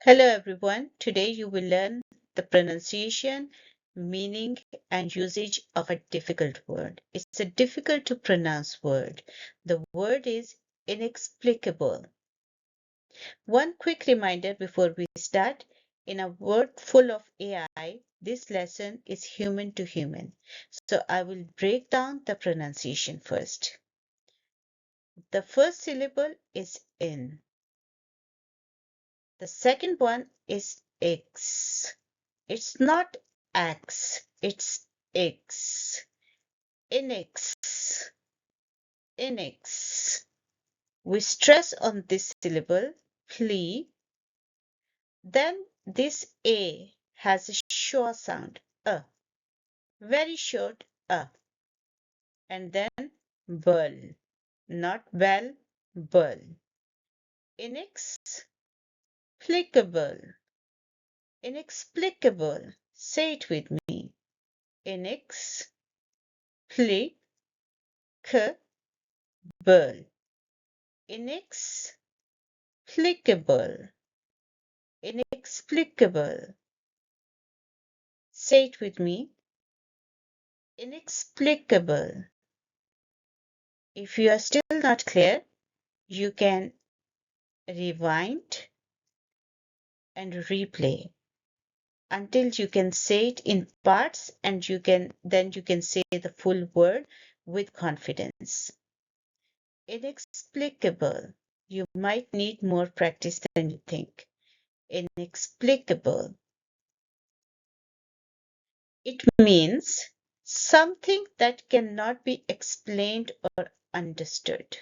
Hello everyone. Today you will learn the pronunciation, meaning, and usage of a difficult word. It's a difficult to pronounce word. The word is inexplicable. One quick reminder before we start. In a world full of AI, this lesson is human to human. So I will break down the pronunciation first. The first syllable is in. The second one is X. It's not X, it's X. Inex, inex. We stress on this syllable, plea. Then this A has a short sound, very short, and then bull, not well, bull. Inexplicable, inexplicable. Say it with me. Inexplicable, inexplicable, inexplicable. Say it with me. Inexplicable. If you are still not clear, you can rewind and replay until you can say it in parts, and then you can say the full word with confidence. Inexplicable. You might need more practice than you think. Inexplicable. It means something that cannot be explained or understood.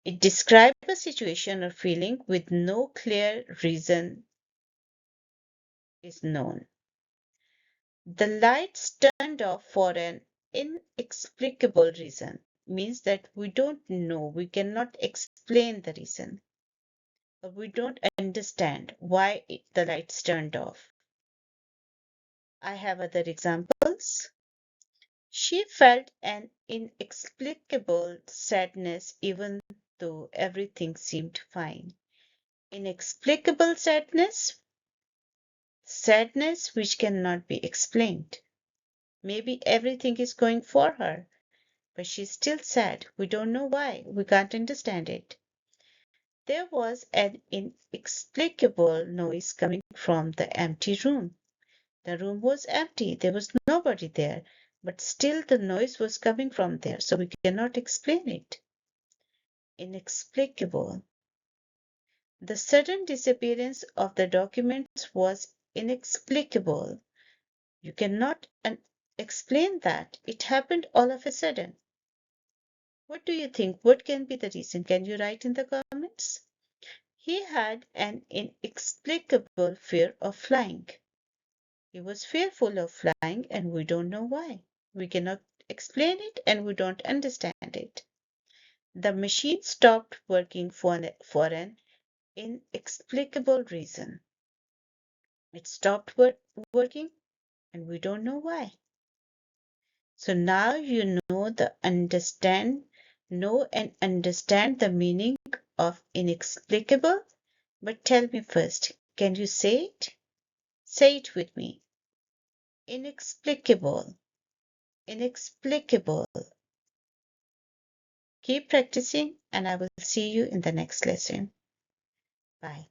It describes a situation or feeling with no clear reason is known. The lights turned off for an inexplicable reason means that we don't know, we cannot explain the reason, or we don't understand why the lights turned off. I have other examples. She felt an inexplicable sadness even though everything seemed fine. Inexplicable sadness, sadness which cannot be explained. Maybe everything is going for her, but she's still sad. We don't know why. We can't understand it. There was an inexplicable noise coming from the empty room. The room was empty. There was nobody there, but still the noise was coming from there, so we cannot explain it. Inexplicable. The sudden disappearance of the documents was inexplicable. You cannot explain that. It happened all of a sudden. What do you think? What can be the reason? Can you write in the comments? He had an inexplicable fear of flying. He was fearful of flying, and we don't know why. We cannot explain it, and we don't understand it. The machine stopped working for an inexplicable reason. It stopped working, and we don't know why. So now you know and understand the meaning of inexplicable. But tell me first, can you say it? Say it with me. Inexplicable, inexplicable. Keep practicing, and I will see you in the next lesson. Bye.